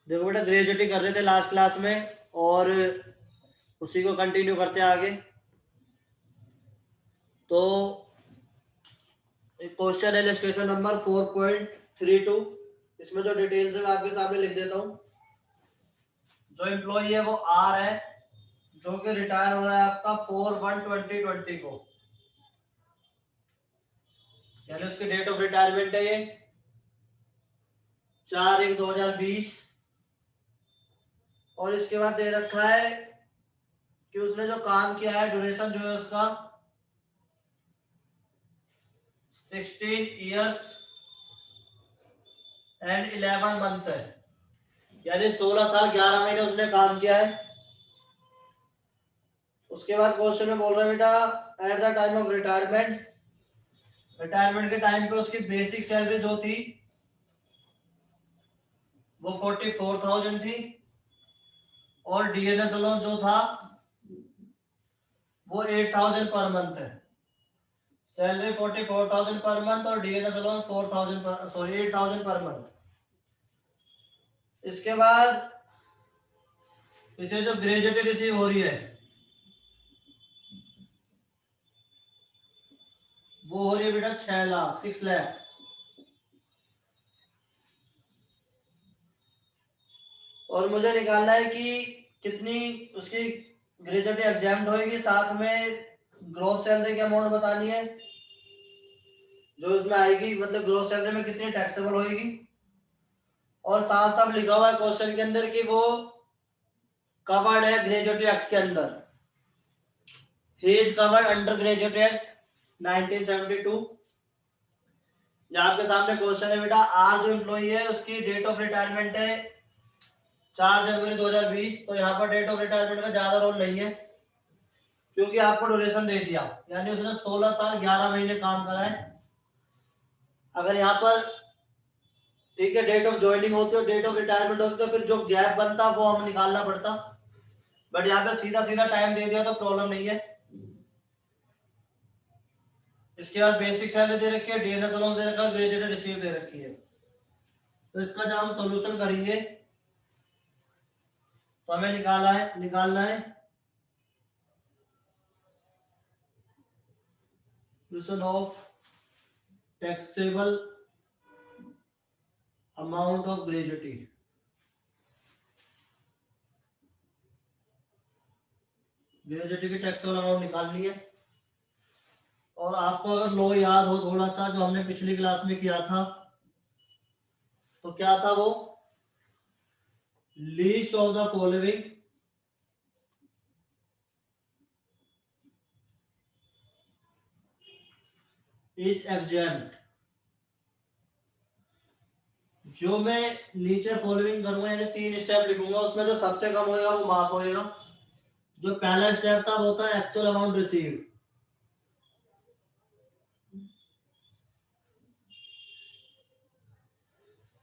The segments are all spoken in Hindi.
देखो बेटा, ग्रेजुएटी कर रहे थे लास्ट क्लास में और उसी को कंटिन्यू करते हैं आगे। तो एक क्वेश्चन है इलस्ट्रेशन नंबर 4.32। इसमें जो डिटेल्स है मैं आपके सामने लिख देता हूँ। जो एम्प्लॉई है वो आर है, जो कि रिटायर हो रहा है आपका 4/1/2020 को, यानी उसकी डेट ऑफ रिटायरमेंट है ये 4/1/2020। और इसके बाद दे रखा है कि उसने जो काम किया है, ड्यूरेशन जो है उसका 16 ईयर्स एंड 11 मंथ्स है, यानी 16 साल 11 महीने उसने काम किया है। उसके बाद क्वेश्चन में बोल रहा है बेटा, eight the time of retirement, retirement के टाइम पे उसकी बेसिक सैलरी जो थी वो 44,000 थी, और डीएनएस अलाउंस जो था वो 8,000 पर मंथ है। सैलरी 44,000 पर मंथ और डीएनएस अलाउंस 8,000 पर मंथ। इसके बाद इसे जो ग्रेजुएटी रिसीव हो रही है वो हो रही है बेटा 6 लाख, 6 लाख। और मुझे निकालना है कि कितनी उसकी ग्रेजुएटी एग्जाम होगी, साथ में ग्रोस सैलरी की अमाउंट बतानी है जो इसमें आएगी, मतलब ग्रोस सैलरी में कितनी टैक्सेबल होगी। और साफ साफ लिखा हुआ है क्वेश्चन के अंदर कि वो कवर्ड है ग्रेजुएटी एक्ट के अंदर। He is covered under gratuity act 1972। यहाँ आपके सामने क्वेश्चन है बेटा, आज जो एम्प्लॉई है उसकी डेट ऑफ रिटायरमेंट है 4 जनवरी 2020। तो यहाँ पर डेट ऑफ रिटायरमेंट का ज्यादा रोल नहीं है, क्योंकि आपको ड्यूरेशन दे दिया, यानी उसने 16 साल 11 महीने काम करा है। अगर यहाँ पर ठीक है डेट ऑफ ज्वाइनिंग होती है, डेट ऑफ रिटायरमेंट होती है, तो फिर जो गैप बनता वो हमें निकालना पड़ता। बट यहाँ पे सीधा सीधा टाइम दे दिया तो प्रॉब्लम नहीं है। इसके बाद बेसिक सैलरी दे रखी है, डीएनएस अलाउंस दे रखा है, ग्रेजुएट रिसीव दे रखी है। तो इसका जब हम सॉल्यूशन करेंगे तो हमें निकालना है solution of taxable amount of gratuity. Gratuity की टैक्सेबल अमाउंट निकालनी है। और आपको अगर लो याद हो थोड़ा सा, जो हमने पिछली क्लास में किया था, तो क्या था वो, least of the following is exempt. जो मैं नीचे फॉलोइंग करूंगा यानी 3 स्टेप लिखूंगा, उसमें जो सबसे कम होएगा वो माफ होएगा। जो पहला स्टेप था वो था एक्चुअल अमाउंट रिसीव।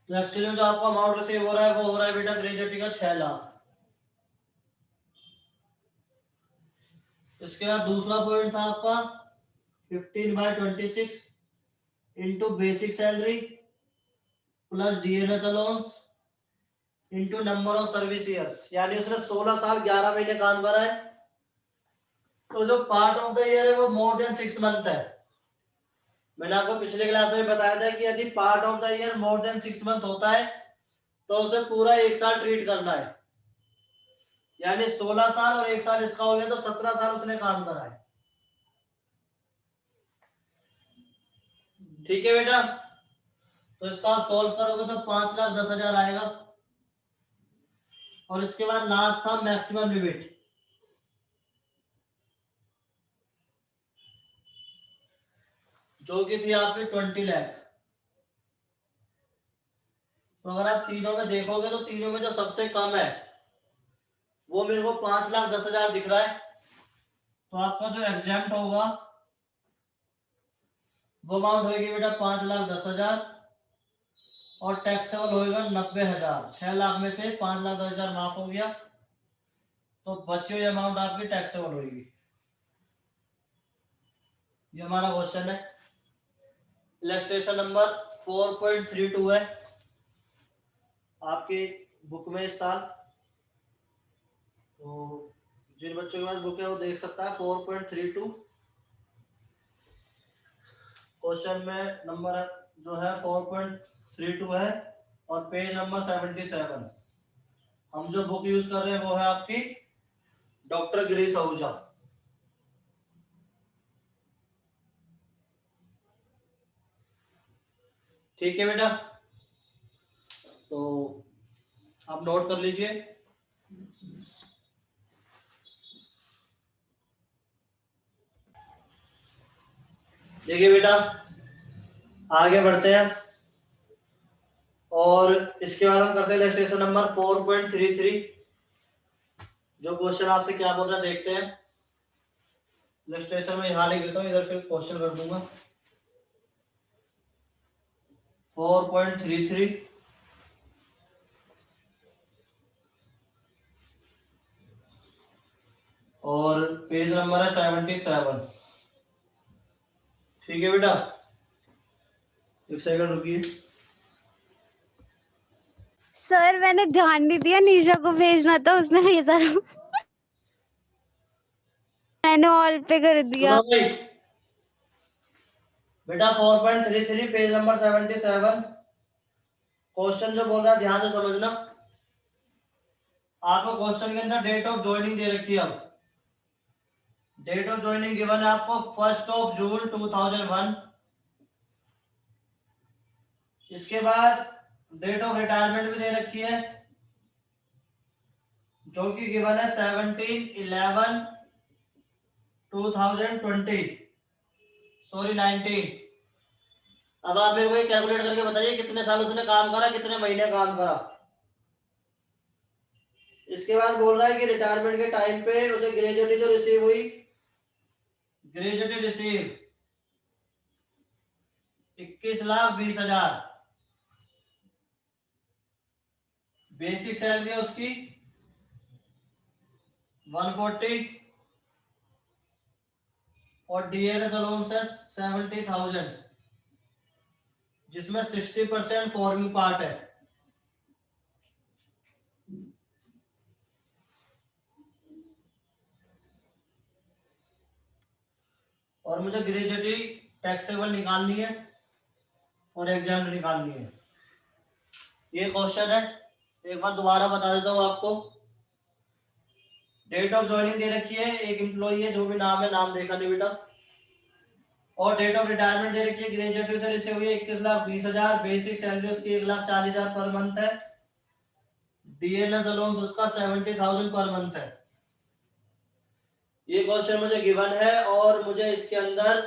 तो एक्चुअली जो आपका अमाउंट रिसीव हो रहा है वो हो रहा है बेटा ग्रेजुएटी का 6 लाख। इसके बाद दूसरा पॉइंट था आपका 15/26 into basic salary plus DNS allowance into number of service years, यानी उसने 16 साल 11 महीने काम करा है। तो जो पार्ट ऑफ द ईयर है वो मोर देन 6 मंथ है। मैंने आपको पिछले क्लास में बताया था कि यदि part of the year more than 6 month होता है तो उसे पूरा 1 साल ट्रीट करना है, यानी 16 साल और 1 साल इसका हो गया तो 17 साल उसने काम करा है। ठीक है बेटा, तो इसका आप सॉल्व करोगे तो 5,10,000 आएगा। और इसके बाद लास्ट था मैक्सिमम लिमिट, जो कि थी आपकी 20 लाख। तो अगर आप तीनों में देखोगे तो तीनों में जो सबसे कम है वो मेरे को 5,10,000 दिख रहा है। तो आपका जो एग्जाम्प्ट होगा वो अमाउंट होगी बेटा 5,10,000 और टैक्सेबल होगा 90,000। 6 लाख में से 5,10,000 माफ हो गया, तो बची हुई अमाउंट आपकी टैक्सेबल होगी। ये हमारा क्वेश्चन है। इलस्ट्रेशन नंबर 4.32 है आपकी बुक में इस साल। तो जिन बच्चों के पास बुक है वो देख सकता है 4.32। क्वेश्चन में नंबर जो है 4.32 है और पेज नंबर 77। हम जो बुक यूज कर रहे हैं वो है आपकी डॉक्टर गिरीश आहूजा। ठीक है बेटा, तो आप नोट कर लीजिए। देखिए बेटा, आगे बढ़ते हैं और इसके बाद हम करते हैं इलस्ट्रेशन नंबर 4.33। जो क्वेश्चन आपसे क्या बोल रहा है देखते हैं। इलस्ट्रेशन में यहाँ लिख देता हूँ, इधर फिर क्वेश्चन कर दूंगा। 4.33 और पेज नंबर है 77। ठीक है बेटा, एक सेकंड रुकिए। सर मैंने ध्यान नहीं दिया, निशा को भेजना था, उसने भेजा। मैंने ऑल पे कर दिया। सुनो भाई बेटा, 4.33 पेज नंबर 77। क्वेश्चन जो बोल रहा है ध्यान से समझना। आपको क्वेश्चन के अंदर डेट ऑफ ज्वाइनिंग दे रखी है। डेट ऑफ ज्वाइनिंग गिवन है आपको 1 जून 2001। इसके बाद डेट ऑफ रिटायरमेंट भी दे रखी है जो कि गिवन है 17/11/2020, सॉरी 19। अब आप मेरे को ये कैलकुलेट करके बताइए कितने साल उसने काम करा, कितने महीने काम करा। इसके बाद बोल रहा है कि रिटायरमेंट के टाइम पे उसे ग्रेजुएटी तो रिसीव हुई। Gratuity receive 21,20,000। बेसिक सैलरी है उसकी 140 और डीएनएस अलाउंस है 70,000, जिसमें 60% फॉर्मिंग पार्ट है। और मुझे ग्रेजुएटी टैक्सेबल निकालनी है और एग्जाम निकालनी है। ये क्वेश्चन है, एक बार दोबारा बता देता हूँ आपको। डेट ऑफ ज्वाइनिंग दे रखी है, एक एम्प्लॉई है, जो भी नाम है, नाम देखा नहीं बेटा। और डेट ऑफ रिटायरमेंट दे रखी है, ग्रेजुएटी से रिसीव हुई है 21,20,000। बेसिक सैलरी उसकी 1,40,000 पर मंथ है। डीएनएस अलाउंस उसका 70,000 पर मंथ है। ये क्वेश्चन मुझे गिवन है और मुझे इसके अंदर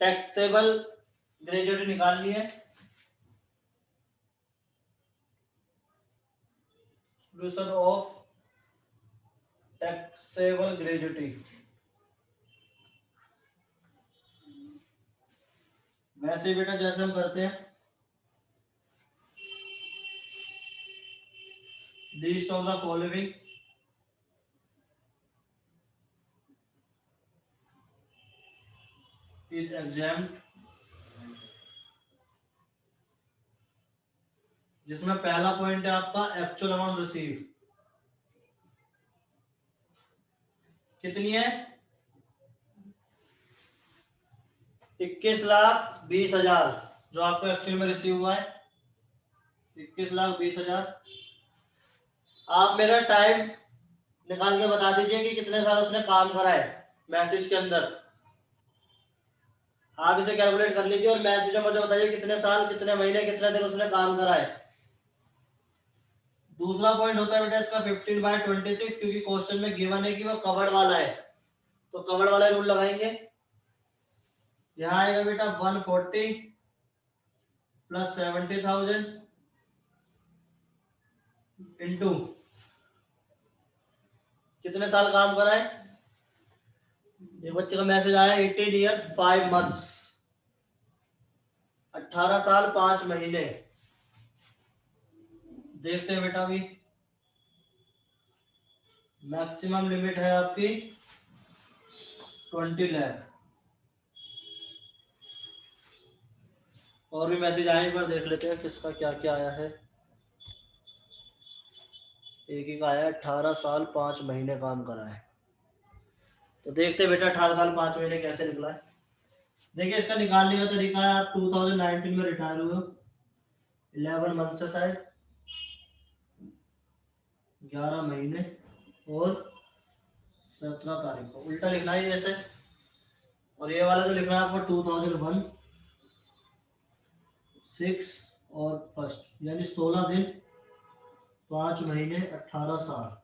टैक्सेबल ग्रेजुएटी निकालनी है। Solution of taxable gratuity. वैसे ही बेटा जैसे हम करते हैं, list of the following is examined, जिसमें पहला पॉइंट है आपका एक्चुअल अमाउंट रिसीव कितनी है 21,20,000, जो आपको एक्चुअल में रिसीव हुआ है 21,20,000। आप मेरा टाइम निकाल के बता दीजिए कि कितने साल उसने काम करा है मैसेज के अंदर। आप इसे कैलकुलेट कर लीजिए और मैसेज में मुझे बताइए कितने साल, कितने महीने, कितने दिन उसने काम करा है। दूसरा पॉइंट होता है बेटा इसका 15/26, क्योंकि क्वेश्चन में गिवन है कि वो कवर्ड वाला है, तो कवर्ड वाला रूल लगाएंगे। यहाँ आएगा बेटा 140 प्लस 70,000 इंटू कितने साल काम करा है। ये बच्चे का मैसेज आया 18 ईयर्स 5 मंथ्स, 18 साल 5 महीने। देखते हैं बेटा, अभी मैक्सिमम लिमिट है आपकी 20 लाख। और भी मैसेज आए, एक बार देख लेते हैं किसका क्या क्या आया है। एक ही का आया 18 साल 5 महीने काम करा है। तो देखते हैं बेटा 18 साल 5 महीने कैसे निकला है। देखिए इसका निकालने का तरीका है, आप 2019 में रिटायर हुए हो, 11 मंथ से शायद 11 महीने और 17 तारीख को उल्टा लिखना है जैसे, और ये वाला तो लिखना है आपको 2001 6 और फर्स्ट, यानी 16 दिन 5 महीने 18 साल।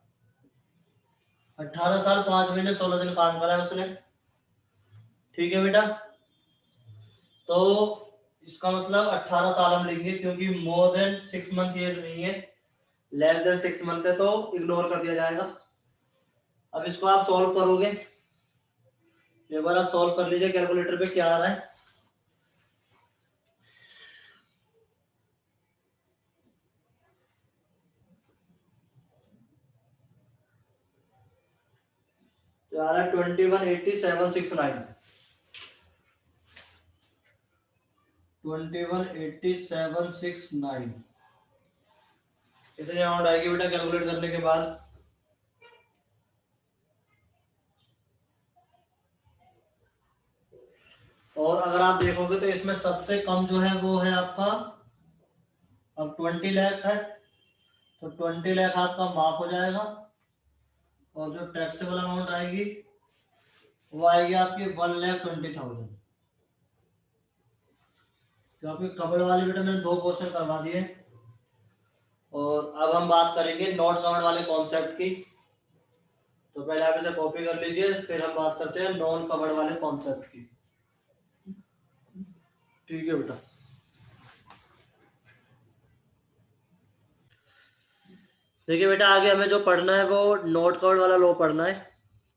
18 साल 5 महीने 16 दिन काम करा है उसने। ठीक है बेटा, तो इसका मतलब 18 साल हम लेंगे, क्योंकि मोर देन 6 मंथ ये नहीं है, लेस देन 6 मंथ है तो इग्नोर कर दिया जाएगा। अब इसको आप सॉल्व करोगे, एक बार आप सॉल्व कर लीजिए कैलकुलेटर पे क्या आ रहा है। तो आ रहा है 218769, 218769 इतनी अमाउंट आएगी बेटा कैलकुलेट करने के बाद। और अगर आप देखोगे तो इसमें सबसे कम जो है वो है आपका, अब 20 लाख है तो 20 लाख आपका माफ हो जाएगा, और जो टैक्सेबल अमाउंट आएगी वो आएगी आपकी 1,20,000। तो आपकी कवर वाली बेटा मैंने 2 क्वेश्चन करवा दिए, और अब हम बात करेंगे नॉट कवर्ड वाले कॉन्सेप्ट की। तो पहले आप इसे कॉपी कर लीजिए, फिर हम बात करते हैं नॉन कवर्ड वाले कॉन्सेप्ट की। ठीक है बेटा, देखिए बेटा आगे हमें जो पढ़ना है वो नॉट कवर्ड वाला लॉ पढ़ना है।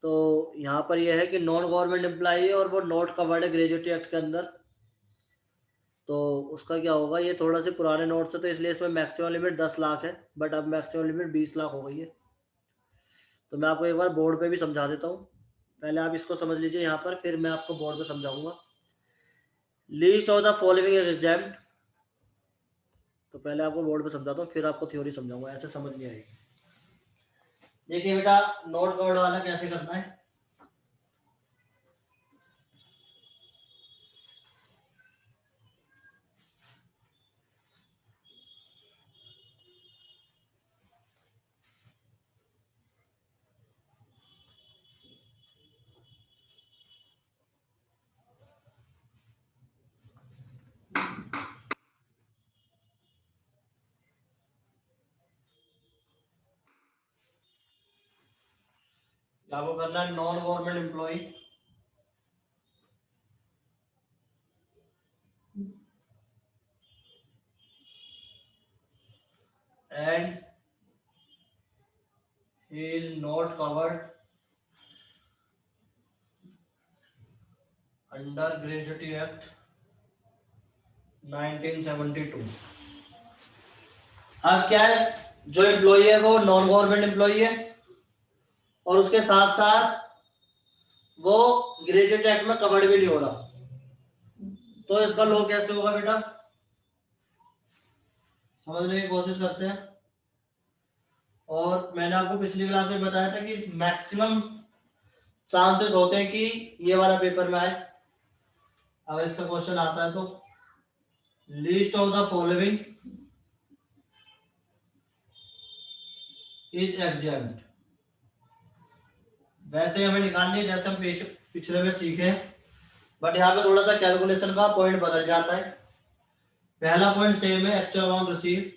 तो यहाँ पर यह है कि नॉन गवर्नमेंट एम्प्लॉई है और वो नॉट कवर्ड है ग्रेजुएटी एक्ट के अंदर। तो उसका क्या होगा, ये थोड़ा से पुराने नोट्स है तो इसलिए इसमें मैक्सिमम लिमिट 10 लाख है, बट अब मैक्सिमम लिमिट 20 लाख हो गई है। तो मैं आपको एक बार बोर्ड पे भी समझा देता हूँ, पहले आप इसको समझ लीजिए यहाँ पर, फिर मैं आपको बोर्ड पे समझाऊंगा। List of the following examined, तो पहले आपको बोर्ड पे समझाता हूँ फिर आपको थ्योरी समझाऊंगा, ऐसे समझ नहीं आएगी। देखिए बेटा नोट कवर्ड वाला कैसे करना है। आपको करना है non government employ and he is not covered under Gratuity Act 1972। अब क्या है, जो एम्प्लॉय है वो नॉन गवर्नमेंट एम्प्लॉय है और उसके साथ साथ वो ग्रेजुएट एक्ट में कवर्ड भी नहीं हो रहा, तो इसका लॉ कैसे होगा बेटा, समझने की कोशिश करते हैं। और मैंने आपको पिछली क्लास में बताया था कि मैक्सिमम चांसेस होते हैं कि ये वाला पेपर में आए। अगर इसका क्वेश्चन आता है तो list of the following is examined, वैसे हमें निकालनी है जैसे हम पिछले में सीखे, बट यहाँ पे थोड़ा सा कैलकुलेशन का पॉइंट बदल जाता है। पहला पॉइंट सेम है, एक्चुअल अमाउंट रिसीव।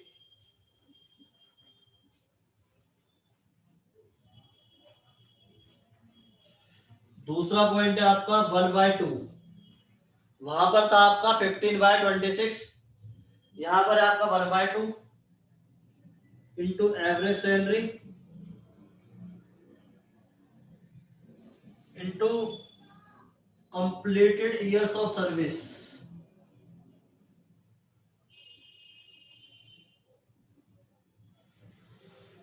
दूसरा पॉइंट है आपका 1/2, वहां पर था आपका 15/26, यहां पर है आपका 1/2 into average salary into completed years of service.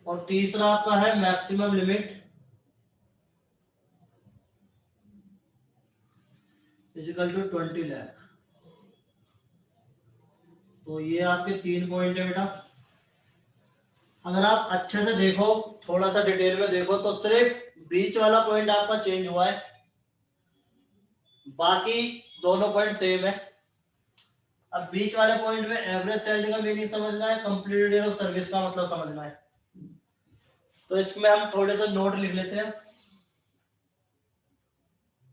और तीसरा आपका है maximum limit is equal to 20 lakh. तो ये आपके 3 पॉइंट है बेटा। अगर आप अच्छे से देखो, थोड़ा सा डिटेल में देखो, तो सिर्फ बीच वाला पॉइंट आपका चेंज हुआ है, बाकी दोनों पॉइंट सेम है। अब बीच वाले पॉइंट में एवरेज सैलरी का मीनिंग समझना है, कंप्लीट डेट ऑफ सर्विस का मतलब समझना है। तो इसमें हम थोड़े से नोट लिख लेते हैं,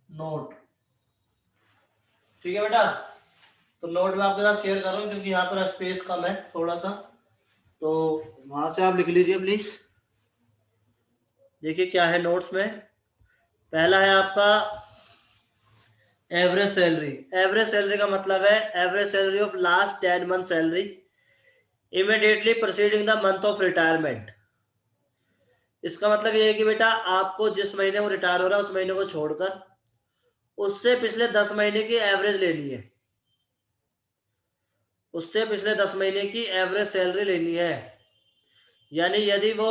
नोट। ठीक है बेटा, तो नोट में आपके साथ शेयर कर रहा हूँ क्योंकि यहाँ पर स्पेस कम है थोड़ा सा, तो वहां से आप लिख लीजिए प्लीज। देखिए क्या है नोट्स में। पहला है आपका एवरेज सैलरी। एवरेज सैलरी का मतलब है average salary of last 10 month salary immediately proceeding the month of retirement. इसका मतलब ये है कि बेटा आपको जिस महीने वो रिटायर हो रहा है उस महीने को छोड़कर उससे पिछले 10 महीने की एवरेज लेनी है, उससे पिछले 10 महीने की एवरेज सैलरी लेनी है। यानी यदि वो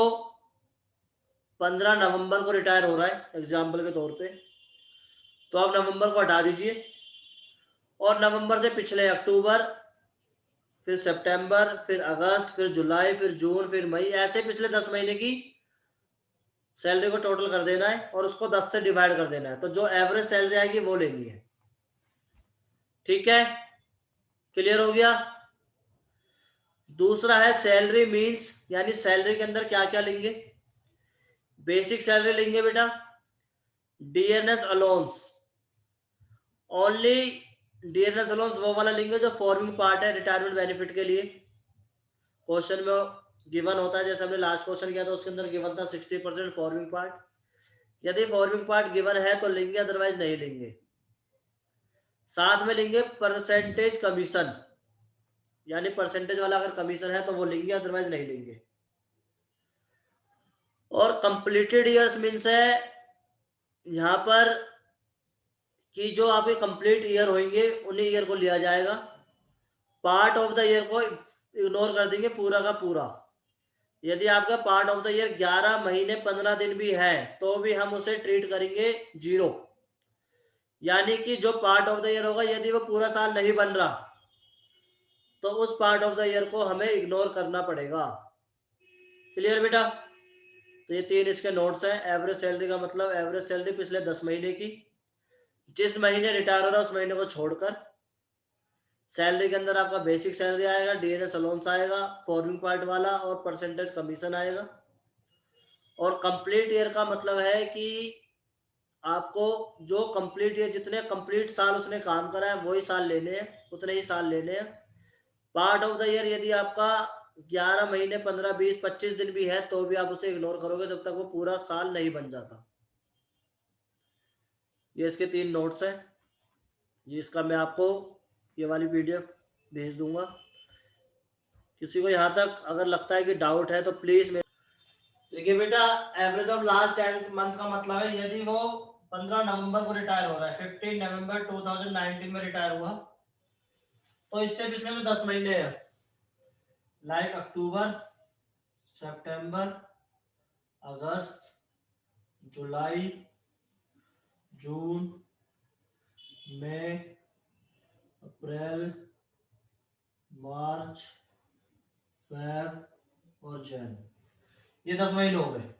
15 नवंबर को रिटायर हो रहा है एग्जाम्पल के तौर पे, तो आप नवंबर को हटा दीजिए और नवंबर से पिछले अक्टूबर, फिर सितंबर, फिर अगस्त, फिर जुलाई, फिर जून, फिर मई, ऐसे पिछले 10 महीने की सैलरी को टोटल कर देना है और उसको 10 से डिवाइड कर देना है, तो जो एवरेज सैलरी आएगी वो लेनी है। ठीक है, क्लियर हो गया। दूसरा है सैलरी मीन्स, यानी सैलरी के अंदर क्या क्या लेंगे। बेसिक सैलरी लेंगे बेटा, DNS allowance, only DNS allowance वो वाला लेंगे जो फॉर्मिंग पार्ट है रिटायरमेंट बेनिफिट के लिए। क्वेश्चन में गिवन होता है, जैसे हमने लास्ट क्वेश्चन किया था उसके अंदर गिवन था 60% फॉर्मिंग पार्ट। यदि फॉर्मिंग पार्ट गिवन है तो लेंगे, अदरवाइज नहीं लेंगे। साथ में लेंगे परसेंटेज कमीशन, यानी परसेंटेज वाला अगर कमीशन है तो वो लेंगे, अदरवाइज नहीं लेंगे। और कंप्लीटेड ईयर्स मीन्स है यहाँ पर कि जो आपके कंप्लीट ईयर होंगे उन्हीं ईयर को लिया जाएगा, पार्ट ऑफ द ईयर को इग्नोर कर देंगे पूरा का पूरा। यदि आपका पार्ट ऑफ द ईयर 11 महीने 15 दिन भी है तो भी हम उसे ट्रीट करेंगे जीरो। यानी कि जो पार्ट ऑफ द ईयर होगा यदि वो पूरा साल नहीं बन रहा तो उस पार्ट ऑफ द ईयर को हमें इग्नोर करना पड़ेगा। क्लियर बेटा। तो ये 3 इसके नोट्स हैं। एवरेज सैलरी का मतलब एवरेज सैलरी पिछले 10 महीने की, जिस महीने रिटायर हो रहा है उस महीने को छोड़कर। सैलरी के अंदर आपका बेसिक सैलरी आएगा, डीएनएस अलाउंस आएगा, फॉर्मिंग पार्ट वाला, और परसेंटेज कमीशन आएगा। और कंप्लीट ईयर का मतलब है कि आपको जो कंप्लीट ईयर, जितने कंप्लीट साल उसने काम करा है वही साल लेने हैं, उतने ही साल लेने हैं। पार्ट ऑफ द ईयर यदि आपका 11 महीने 15 20 25 दिन भी है तो भी आप उसे इग्नोर करोगे जब तक वो पूरा साल नहीं बन जाता। ये इसके 3 नोट्स हैं। ये इसका मैं आपको ये वाली पीडीएफ भेज दूंगा। किसी को यहाँ तक अगर लगता है कि डाउट है तो प्लीज देखिए बेटा, एवरेज ऑफ लास्ट 10 मंथ का मतलब है यदि वो 15 नवंबर को रिटायर हो रहा है, 15 नवंबर 2019 में रिटायर हुआ, तो इससे पिछले तो 10 महीने हैं, लाइक अक्टूबर, सितंबर, अगस्त, जुलाई, जून, मई, अप्रैल, मार्च, फेब और जैन, ये 10 महीने हो गए।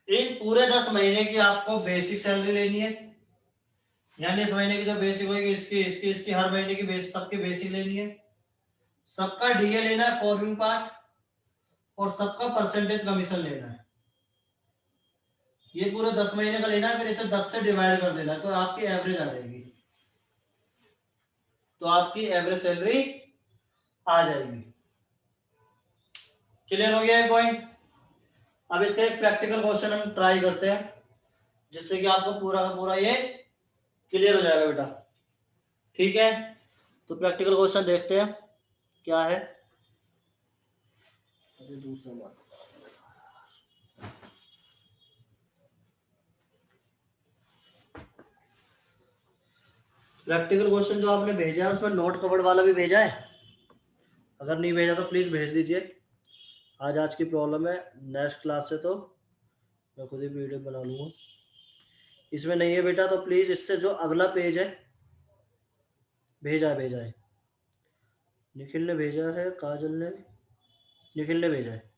इन पूरे 10 महीने की आपको बेसिक सैलरी लेनी है, यानी इस महीने की जो बेसिक होगी इसकी हर महीने की सबकी बेसिक लेनी है, सबका डीए लेना है फॉर्मिंग पार्ट, और सबका परसेंटेज कमीशन लेना है। ये पूरे 10 महीने का लेना है, फिर इसे 10 से डिवाइड कर देना है तो आपकी एवरेज आ जाएगी, तो आपकी एवरेज सैलरी आ जाएगी। क्लियर हो गया ये पॉइंट। अब इसका एक प्रैक्टिकल क्वेश्चन हम ट्राई करते हैं जिससे कि आपको पूरा का पूरा ये क्लियर हो जाएगा बेटा। ठीक है, तो प्रैक्टिकल क्वेश्चन देखते हैं क्या है। अरे दूसरा बात, प्रैक्टिकल क्वेश्चन जो आपने भेजा है उसमें नोट कवर्ड वाला भी भेजा है, अगर नहीं भेजा तो प्लीज भेज दीजिए। आज की प्रॉब्लम है, नेक्स्ट क्लास से तो मैं खुद ही वीडियो बना लूंगा। इसमें नहीं है बेटा तो प्लीज इससे जो अगला पेज है भेजा है, निखिल ने भेजा है, काजल ने, निखिल ने भेजा है,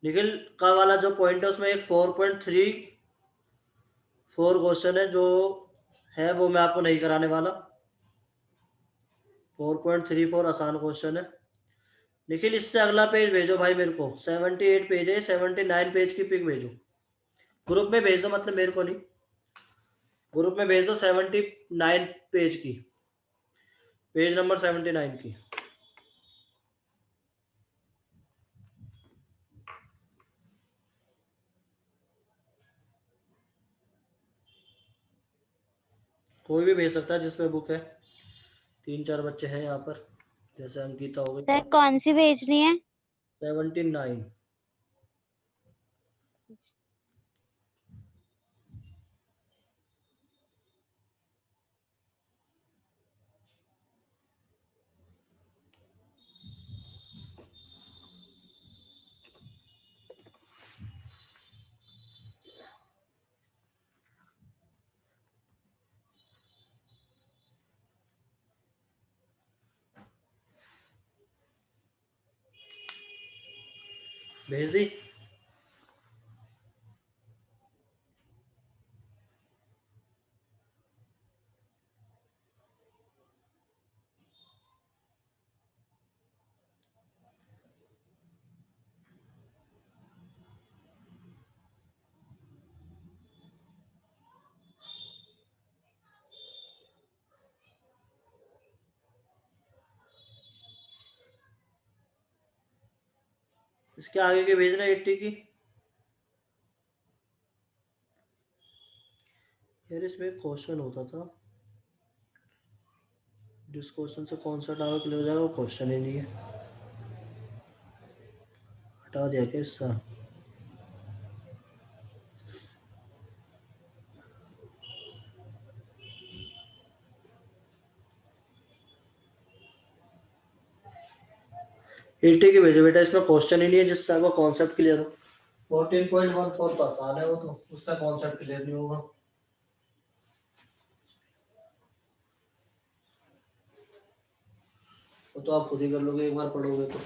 निखिल का वाला जो पॉइंट है उसमें एक 4.34 क्वेश्चन है जो है वो मैं आपको नहीं कराने वाला। 4.34 आसान क्वेश्चन है। निखिल इससे अगला पेज भेजो भाई मेरे को, 78 पेज है, 79 पेज की पिक भेजो। ग्रुप में भेज दो, मतलब मेरे को नहीं, ग्रुप में भेज दो 79 पेज की, पेज नंबर 79 की। कोई भी भेज सकता है जिसपे बुक है। 3-4 बच्चे हैं यहाँ पर, जैसे अंकिता हो गई। सर कौन सी भेजनी है? 79। भेज दी। इसके आगे के भेजना 80 की। यार इसमें एक क्वेश्चन होता था, जिस क्वेश्चन से कौन सा टावर क्लियर हो जाएगा वो क्वेश्चन ही नहीं है, हटा दिया क्या इसका? एट्टी की भेजो बेटा, इसमें क्वेश्चन ही नहीं है जिससे आपका कॉन्सेप्ट क्लियर हो। 14.14 तो आसान है, वो तो उसका कॉन्सेप्ट क्लियर नहीं होगा। वो तो आप खुद ही कर लोगे एक बार पढ़ोगे तो।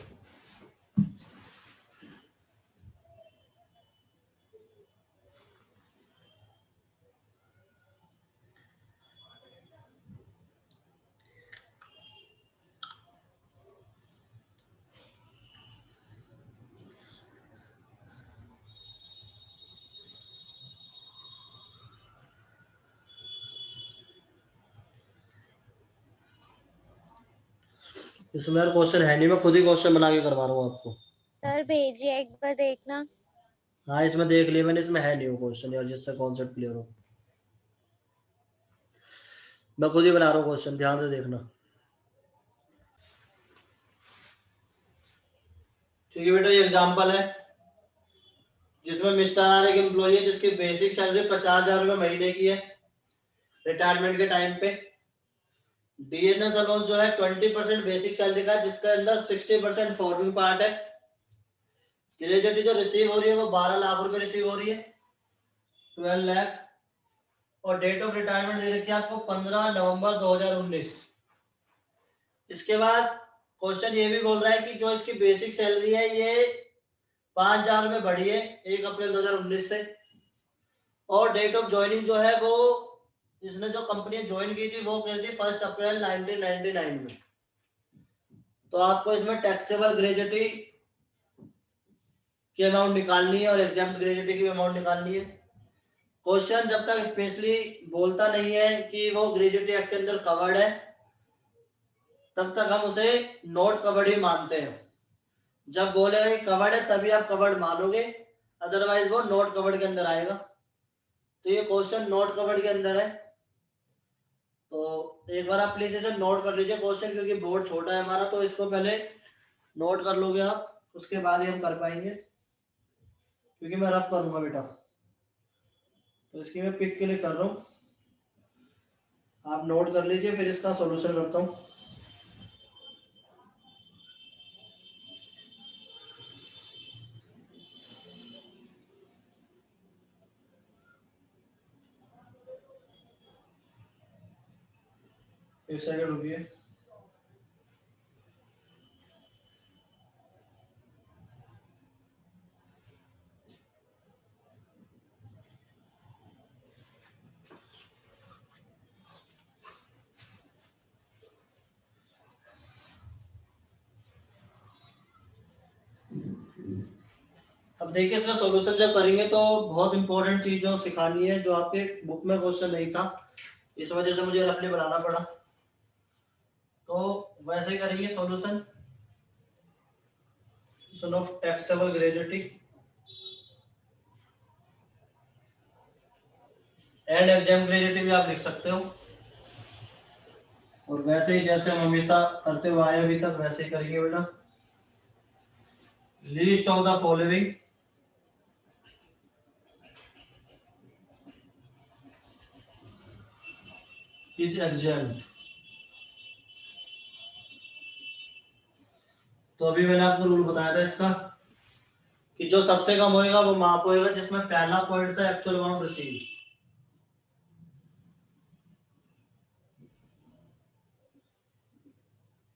इसमें यार क्वेश्चन है नहीं, मैं खुद ही क्वेश्चन बना के करवा रहा हूँ आपको। सर भेजिए एक बार देखना। हाँ इसमें देख लिया मैंने, इसमें है नहीं वो क्वेश्चन यार जिससे कॉन्सेप्ट क्लियर हो। मैं खुद ही बना रहा हूँ क्वेश्चन, ध्यान से देखना। ठीक है बेटा, ये एग्जाम्पल है जिसमें मिस्टर आर एक एम्प्लॉय है जिसकी बेसिक सैलरी 50,000 रुपये महीने की है रिटायरमेंट के टाइम पे। डीएनएस अलाउंस जो है 20% बेसिक सैलरी का, जिसके अंदर 60% फॉर्मिंग पार्ट है। ग्रेजुएटी जो रिसीव हो रही है वो 12 लाख रुपए रिसीव हो रही है, 12 लाख। और डेट ऑफ रिटायरमेंट दे रखी है आपको 15 नवंबर 2019। इसके बाद क्वेश्चन ये भी बोल रहा है कि जो इसकी बेसिक सैलरी है ये 5,000 रुपये बढ़ी है 1 अप्रैल 2019 से। और डेट ऑफ ज्वाइनिंग जो है वो, इसने जो कंपनी ज्वाइन की थी वो की थी 1 अप्रैल 1999 में। तो आपको इसमें टैक्सेबल ग्रेजुएटी की अमाउंट निकालनी है और एग्जाम्प्ट ग्रेजुएटी की अमाउंट निकालनी है। क्वेश्चन जब तक स्पेशली बोलता नहीं है कि वो ग्रेजुएटी एक्ट के अंदर कवर्ड है, तब तक हम उसे नॉट कवर्ड ही मानते हैं। जब बोलेगा कि कवर्ड है तभी आप कवर्ड मानोगे, अदरवाइज वो नॉट कवर्ड के अंदर आएगा। तो ये क्वेश्चन नॉट कवर्ड के अंदर है। तो एक बार आप प्लीज इसे नोट कर लीजिए क्वेश्चन, क्योंकि बोर्ड छोटा है हमारा, तो इसको पहले नोट कर लोगे आप, उसके बाद ही हम कर पाएंगे, क्योंकि मैं रफ करूंगा बेटा। तो इसकी मैं पिक के लिए कर रहा हूँ, आप नोट कर लीजिए, फिर इसका सॉल्यूशन करता हूँ। एक सेकंड रुकिए। अब देखिए इसका सॉल्यूशन जब करेंगे तो बहुत इंपॉर्टेंट चीज जो सिखानी है, जो आपके बुक में क्वेश्चन नहीं था, इस वजह से मुझे रफली बनाना पड़ा। तो वैसे ही करेंगे solution of taxable gratuity and exam gratuity भी आप लिख सकते हो। और वैसे ही जैसे हम हमेशा करते हुए आए अभी तक वैसे ही करेंगे बेटा। List of the following is examined. तो अभी मैंने आपको रूल बताया था इसका कि जो सबसे कम होएगा वो माफ होएगा, जिसमें पहला पॉइंट था एक्चुअल अमाउंट रिसीव।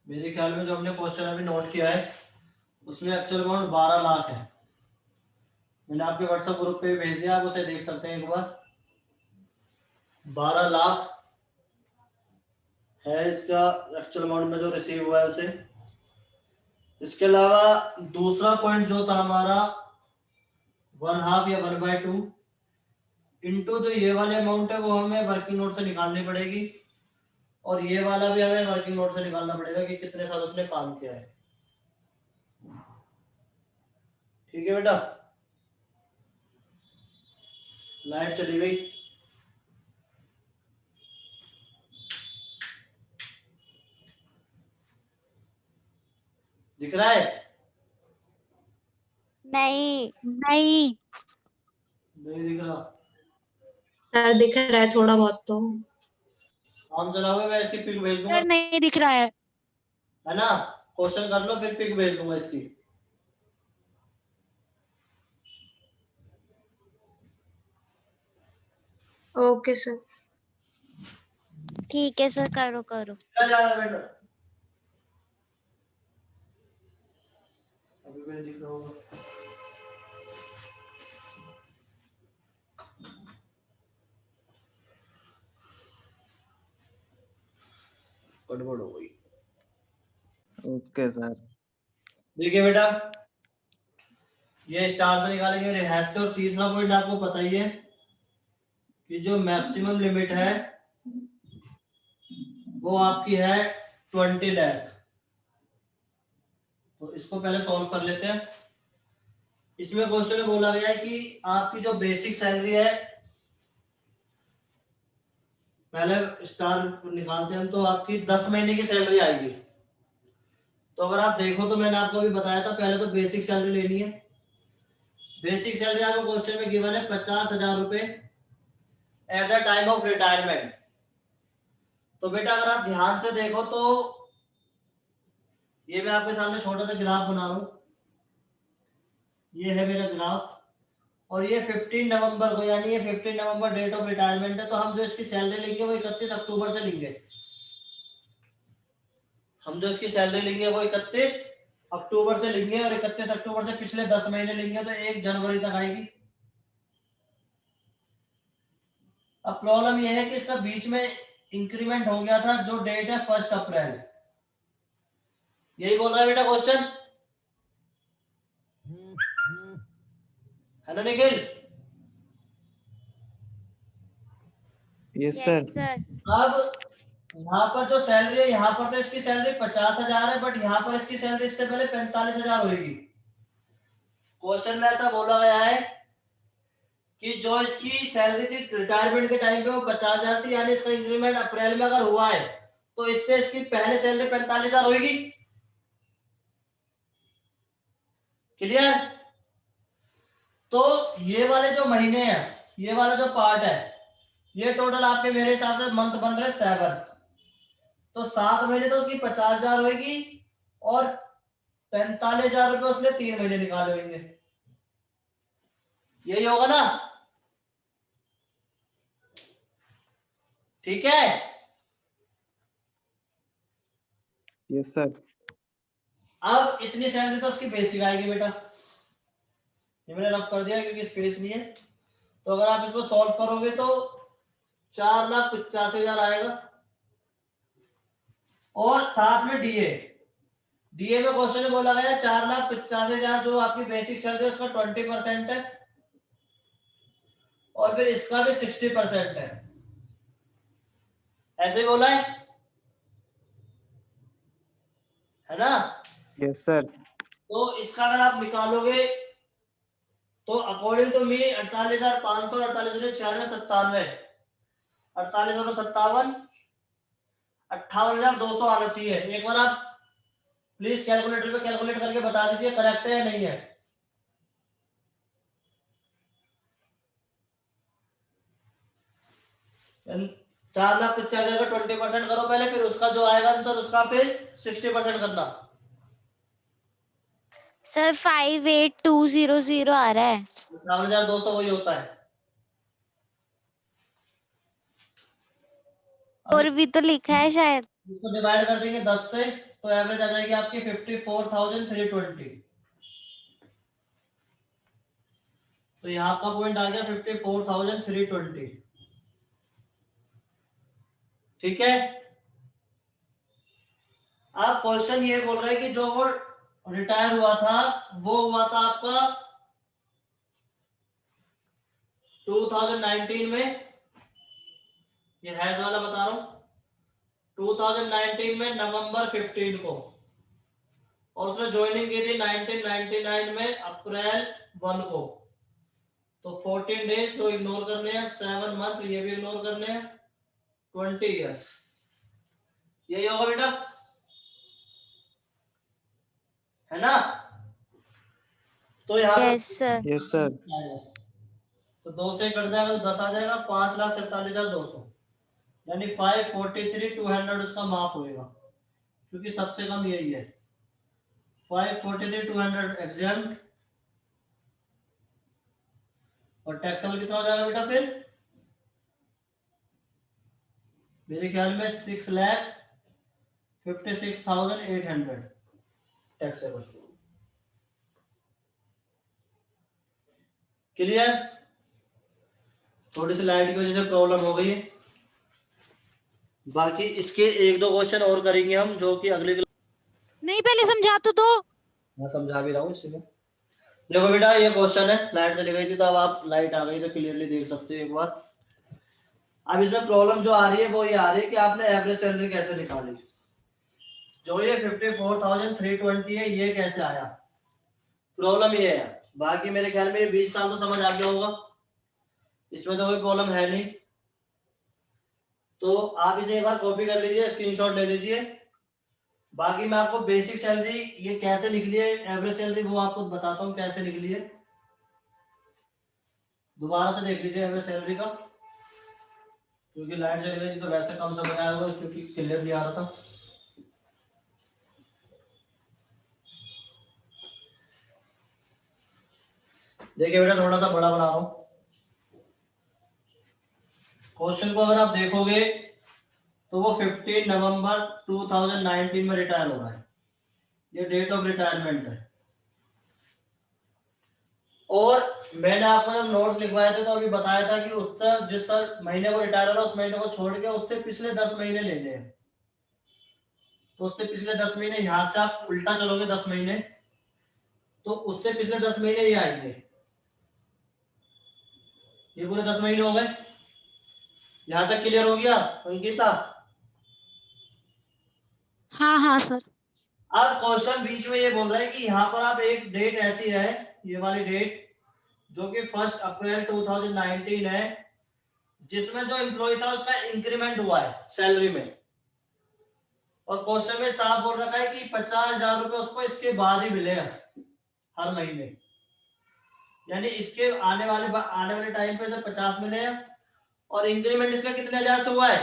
मेरे ख्याल में जो हमने क्वेश्चन अभी नोट किया है उसमें एक्चुअल अमाउंट 12 लाख है। मैंने आपके व्हाट्सएप ग्रुप पे भेज दिया, आप उसे देख सकते हैं एक बार। 12 लाख है इसका एक्चुअल अमाउंट में जो रिसीव हुआ है उसे। इसके अलावा दूसरा पॉइंट जो था हमारा 1/2 या 1/2 इनटू जो ये वाले अमाउंट है वो हमें वर्किंग नोट से निकालनी पड़ेगी, और ये वाला भी हमें वर्किंग नोट से निकालना पड़ेगा कि कितने साल उसने काम किया है। ठीक है बेटा, लाइट चली गई। दिख रहा है? नहीं। नहीं नहीं दिख रहा। सर दिख रहा है थोड़ा बहुत तो। काम चलाओगे, मैं इसकी पिक भेज दूंगा, सर, नहीं दिख रहा है। है ना? क्वेश्चन कर लो फिर पिक भेज दूंगा इसकी। Okay sir. ठीक है सर, करो करो। क्या जा रहा है बेटा? अभी भी नहीं दिख रहा होगा। गड़बड़ हो गई। Okay sir. देखिए बेटा, ये स्टार से निकालेंगे रहस्य, और तीसरा पॉइंट आपको पता ही है कि जो मैक्सिमम लिमिट है वो आपकी है 20 लाख। तो इसको पहले सॉल्व कर लेते हैं। इसमें क्वेश्चन में बोला गया है कि आपकी जो बेसिक सैलरी है, पहले स्टार निकालते हैं हम, तो आपकी 10 महीने की सैलरी आएगी। तो अगर आप देखो तो मैंने आपको अभी बताया था, पहले तो बेसिक सैलरी लेनी है। बेसिक सैलरी आपको क्वेश्चन में गिवन है 50,000 रुपए at the time of retirement. तो बेटा अगर आप ध्यान से देखो तो ये मैं आपके सामने छोटा सा ग्राफ बना रहा हूं, ये है मेरा ग्राफ, और ये 15 नवंबर को, यानी ये 15 नवंबर डेट ऑफ रिटायरमेंट है। तो हम जो इसकी सैलरी लेंगे वो 31 अक्टूबर से लेंगे। हम जो इसकी सैलरी लेंगे वो 31 अक्टूबर से लेंगे, और 31 अक्टूबर से पिछले 10 महीने लेंगे तो 1 जनवरी तक आएगी। अब प्रॉब्लम यह है कि इसका बीच में इंक्रीमेंट हो गया था, जो डेट है 1 अप्रैल। यही बोल रहा है बेटा क्वेश्चन, है ना Nikhil? Yes yes sir. Sir. अब यहाँ पर जो सैलरी है, यहाँ पर तो इसकी सैलरी 50,000 है, बट यहाँ पर इसकी सैलरी इससे पहले 45,000 होगी। क्वेश्चन में ऐसा बोला गया है कि जो इसकी सैलरी थी रिटायरमेंट के टाइम पे वो 50,000 थी, यानी इसका इंक्रीमेंट अप्रैल में अगर हुआ है तो इससे इसकी पहले सैलरी 45,000 होगी। क्लियर? तो ये वाले जो महीने हैं, ये वाला जो पार्ट है, ये टोटल आपके मेरे हिसाब से मंथ बन रहे 7। तो 7 महीने तो उसकी 50,000 होगी, और 45,000 रुपए उसने 3 महीने निकाले होंगे। यही होगा ना? ठीक है? Yes sir. अब इतनी सैलरी तो उसकी बेसिक आएगी बेटा, ये मैंने रफ कर दिया क्योंकि स्पेस नहीं है। तो अगर आप इसको सॉल्व करोगे तो 4,85,000 आएगा, और साथ में डीए डीए में क्वेश्चन में बोला गया 4,85,000 जो आपकी बेसिक सैलरी है उसका 20% है और फिर इसका भी 60% ऐसे ही बोला है ना। Yes sir. तो इसका अगर आप निकालोगे तो अकॉर्डिंग टू मी 48,500, 48,96, 97, 48,57, 58,200 आना चाहिए। एक बार आप प्लीज कैलकुलेटर पे कैलकुलेट करके बता दीजिए करेक्ट है या नहीं है। And 4,50,000 का 20% करो पहले, फिर उसका जो आएगा आंसर उसका फिर 60% करना। सर 58200 आ रहा है। 58,200 वही होता है। और भी तो लिखा है शायद। इसको डिवाइड कर देंगे 10 से तो एवरेज आ जाएगी आपकी 54,320। तो यहाँ का पॉइंट आ गया 54,320। ठीक है। आप क्वेश्चन ये बोल रहे हैं कि जो वो रिटायर हुआ था वो हुआ था आपका 2019 में, ये हैज वाला बता रहा हूं, 2019 में नवंबर 15 को, और उसने ज्वाइनिंग की थी 1999 में अप्रैल 1 को। तो 14 डेज जो इग्नोर करने हैं, 7 मंथ ये भी इग्नोर करने हैं, 20 इयर्स यही होगा बेटा, है ना। तो यहाँ यस सर। Yes sir. तो 2 से कट जाएगा तो 10 आ जाएगा, 5,43,200 यानी 543,200 उसका माफ होएगा क्योंकि सबसे कम यही है। 543,200 एग्जाम और टैक्सेबल कितना हो जाएगा बेटा फिर, मेरे ख्याल में 6,56,800 टैक्सेबल। क्लियर। थोड़ी सी लाइट की वजह से प्रॉब्लम हो गई है, बाकी इसके 1-2 क्वेश्चन और करेंगे हम जो कि अगले नहीं पहले समझा तो दो। मैं समझा भी रहा हूँ इसीलिए। देखो बेटा ये क्वेश्चन है, लाइट चली गई थी तो अब आप लाइट आ गई तो क्लियरली देख सकते हो एक बार। अब इसमें प्रॉब्लम जो आ रही है वो ये आ रही है कि आपने एवरेज सैलरी कैसे निकाली। जो ये 54,320 है ये कैसे आया, प्रॉब्लम ये है। बाकी मेरे ख्याल में ये 20 साल तो समझ आ गया होगा, इसमें तो कोई प्रॉब्लम है नहीं। तो आप इसे एक बार कॉपी कर लीजिए, स्क्रीनशॉट ले लीजिए। बाकी मैं आपको बेसिक सैलरी ये कैसे निकली है, एवरेज सैलरी वो आपको बताता हूँ कैसे निकली है। दोबारा से देख लीजिए एवरेज सैलरी का, क्योंकि लाइट चली गई तो वैसे कम समझ आया होगा क्योंकि क्लियर नहीं आ रहा था। देखिए बेटा थोड़ा सा बड़ा बना रहा हूँ क्वेश्चन को, अगर आप देखोगे तो वो 15 नवंबर 2019 में रिटायर हो रहा है, ये डेट ऑफ रिटायरमेंट है। और मैंने आपको जब नोट्स लिखवाए थे तो अभी बताया था कि उससे जिस महीने को रिटायर हो रहा है उस महीने को छोड़ के उससे पिछले 10 महीने लेने हैं। तो उससे पिछले 10 महीने, यहां से आप उल्टा चलोगे 10 महीने तो उससे पिछले 10 महीने ये आएंगे, ये पूरे 10 महीने हो गए। यहां तक क्लियर हो गया अंकिता। हाँ हाँ सर। अब क्वेश्चन बीच में ये बोल रहा है कि यहाँ पर आप एक डेट ऐसी है, ये वाली डेट जो कि 1 अप्रैल 2019 है, जिसमें जो एम्प्लॉय था उसका इंक्रीमेंट हुआ है सैलरी में। और क्वेश्चन में साफ बोल रखा है कि 50,000 रुपए उसको इसके बाद ही मिले हर महीने, यानी इसके आने वाले टाइम पे से 50 मिले हैं। और इंक्रीमेंट इसका कितने हजार से हुआ है,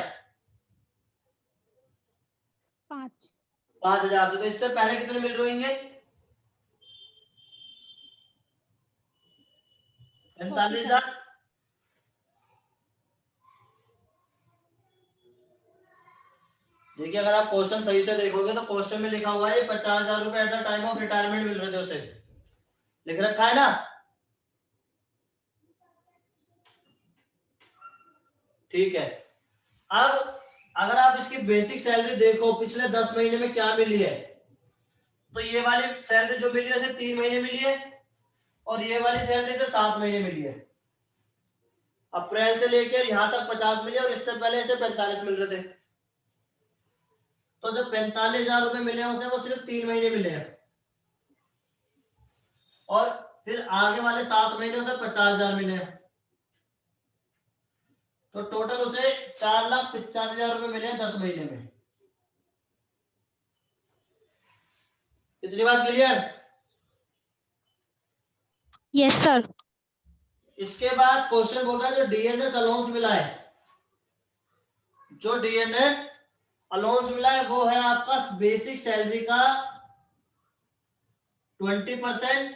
5,000 से। तो इससे पहले कितने मिल रहे होंगे, 45,000। देखिए अगर आप क्वेश्चन सही से देखोगे तो क्वेश्चन में लिखा हुआ है 50,000 रुपए at the time of retirement मिल रहे थे उसे, लिख रखा है ना। ठीक है। अब अगर आप इसकी बेसिक सैलरी देखो पिछले 10 महीने में क्या मिली है, तो ये वाली सैलरी जो मिली है उसे 3 महीने मिली है और ये वाली सैलरी से 7 महीने मिली है। अप्रैल से लेकर यहाँ तक 50 मिले और इससे पहले इसे 45 मिल रहे थे। तो जो 45,000 रुपए मिले हैं उसे वो सिर्फ 3 महीने मिले हैं और फिर आगे वाले 7 महीने से 50,000 मिले हैं। तो टोटल उसे 4,85,000 रुपए मिले हैं 10 महीने में। इतनी बात क्लियर? Yes sir. इसके बाद क्वेश्चन बोल रहा है जो डीएनएस अलाउंस मिला है, जो डीएनएस अलाउंस मिला है वो है आपका बेसिक सैलरी का 20%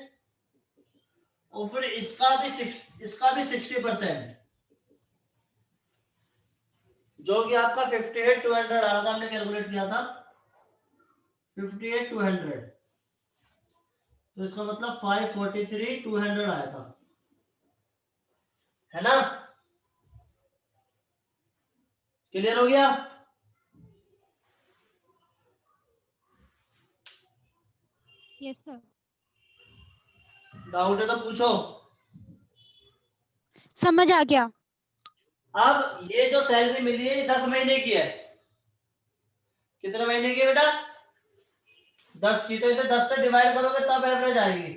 और फिर इसका भी 60%, जो कि आपका 58,200 आ रहा था, हमने कैलकुलेट किया था 58,200। तो इसका मतलब 543,200 आया था, है ना? क्लियर हो गया? Yes sir. डाउट है तो पूछो। समझ आ गया। अब ये जो सैलरी मिली है ये 10 महीने की है। कितने महीने की है बेटा? 10 की। तो इसे 10 से डिवाइड करोगे तब एवरेज आएगी।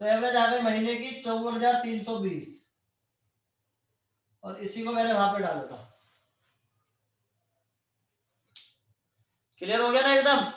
तो एवरेज आ गई महीने की 54,320 और इसी को मैंने वहां पे डाला था। क्लियर हो गया ना एकदम?